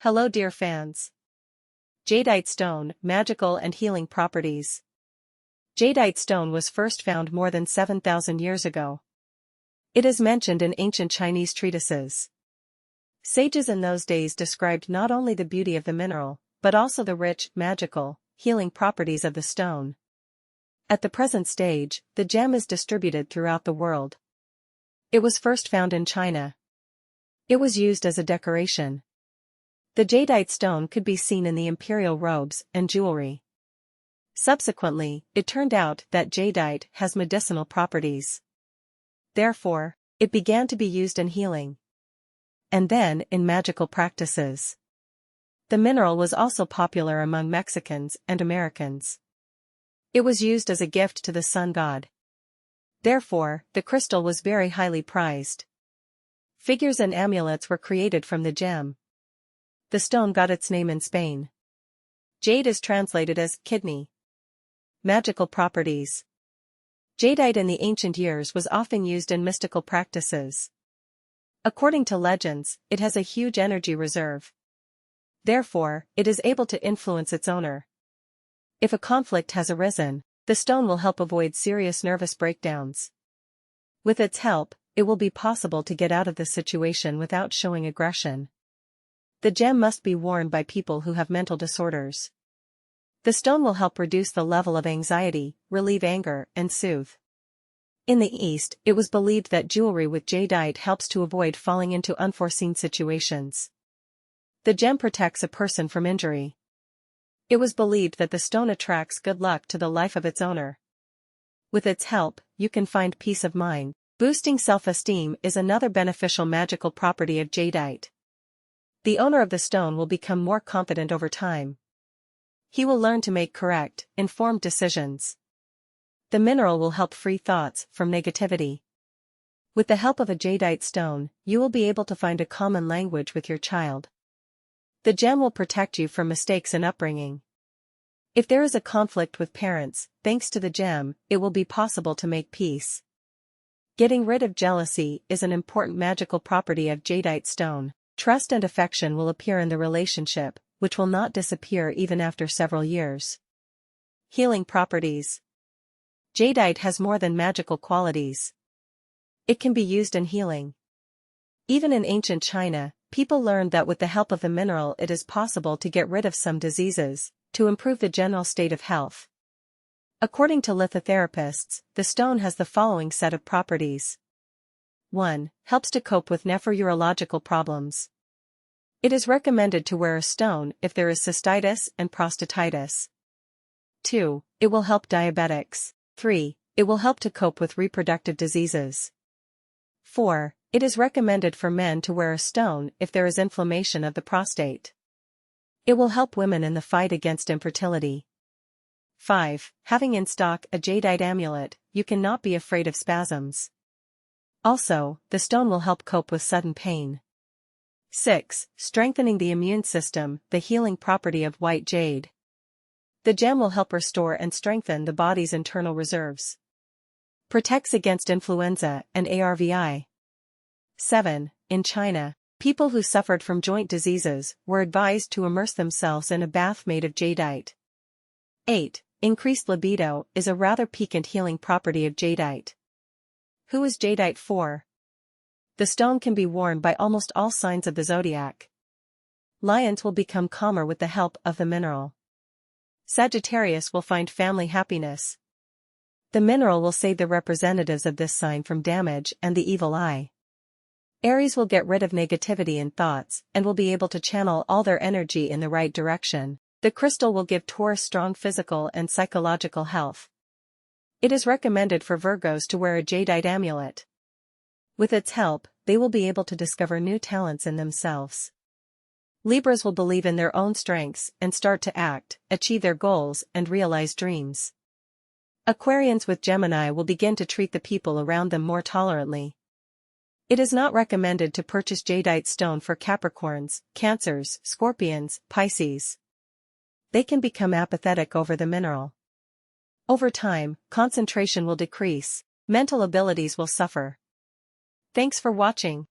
Hello dear fans. Jadeite stone, magical and healing properties. Jadeite stone was first found more than 7,000 years ago. It is mentioned in ancient Chinese treatises. Sages in those days described not only the beauty of the mineral, but also the rich, magical, healing properties of the stone. At the present stage, the gem is distributed throughout the world. It was first found in China. It was used as a decoration. The jadeite stone could be seen in the imperial robes and jewelry. Subsequently, it turned out that jadeite has medicinal properties. Therefore, it began to be used in healing. And then in magical practices. The mineral was also popular among Mexicans and Americans. It was used as a gift to the sun god. Therefore, the crystal was very highly prized. Figures and amulets were created from the gem. The stone got its name in Spain. Jade is translated as kidney. Magical properties. Jadeite in the ancient years was often used in mystical practices. According to legends, it has a huge energy reserve. Therefore, it is able to influence its owner. If a conflict has arisen, the stone will help avoid serious nervous breakdowns. With its help, it will be possible to get out of the situation without showing aggression. The gem must be worn by people who have mental disorders. The stone will help reduce the level of anxiety, relieve anger, and soothe. In the East, it was believed that jewelry with jadeite helps to avoid falling into unforeseen situations. The gem protects a person from injury. It was believed that the stone attracts good luck to the life of its owner. With its help, you can find peace of mind. Boosting self-esteem is another beneficial magical property of jadeite. The owner of the stone will become more confident over time. He will learn to make correct, informed decisions. The mineral will help free thoughts from negativity. With the help of a jadeite stone, you will be able to find a common language with your child. The gem will protect you from mistakes in upbringing. If there is a conflict with parents, thanks to the gem, it will be possible to make peace. Getting rid of jealousy is an important magical property of jadeite stone. Trust and affection will appear in the relationship, which will not disappear even after several years. Healing properties. Jadeite has more than magical qualities. It can be used in healing. Even in ancient China, people learned that with the help of the mineral it is possible to get rid of some diseases, to improve the general state of health. According to lithotherapists, the stone has the following set of properties. 1. Helps to cope with nephrological problems. It is recommended to wear a stone if there is cystitis and prostatitis. 2. It will help diabetics. 3. It will help to cope with reproductive diseases. 4. It is recommended for men to wear a stone if there is inflammation of the prostate. It will help women in the fight against infertility. 5. Having in stock a jadeite amulet, you cannot be afraid of spasms. Also, the stone will help cope with sudden pain. 6. Strengthening the immune system, the healing property of white jade. The gem will help restore and strengthen the body's internal reserves. Protects against influenza and ARVI. 7. In China, people who suffered from joint diseases were advised to immerse themselves in a bath made of jadeite. 8. Increased libido is a rather piquant healing property of jadeite. Who is jadeite for? The stone can be worn by almost all signs of the zodiac. Lions will become calmer with the help of the mineral. Sagittarius will find family happiness. The mineral will save the representatives of this sign from damage and the evil eye. Aries will get rid of negativity in thoughts and will be able to channel all their energy in the right direction. The crystal will give Taurus strong physical and psychological health. It is recommended for Virgos to wear a jadeite amulet. With its help, they will be able to discover new talents in themselves. Libras will believe in their own strengths and start to act, achieve their goals, and realize dreams. Aquarians with Gemini will begin to treat the people around them more tolerantly. It is not recommended to purchase jadeite stone for Capricorns, Cancers, Scorpions, Pisces. They can become apathetic over the mineral. Over time, concentration will decrease, mental abilities will suffer. Thanks for watching.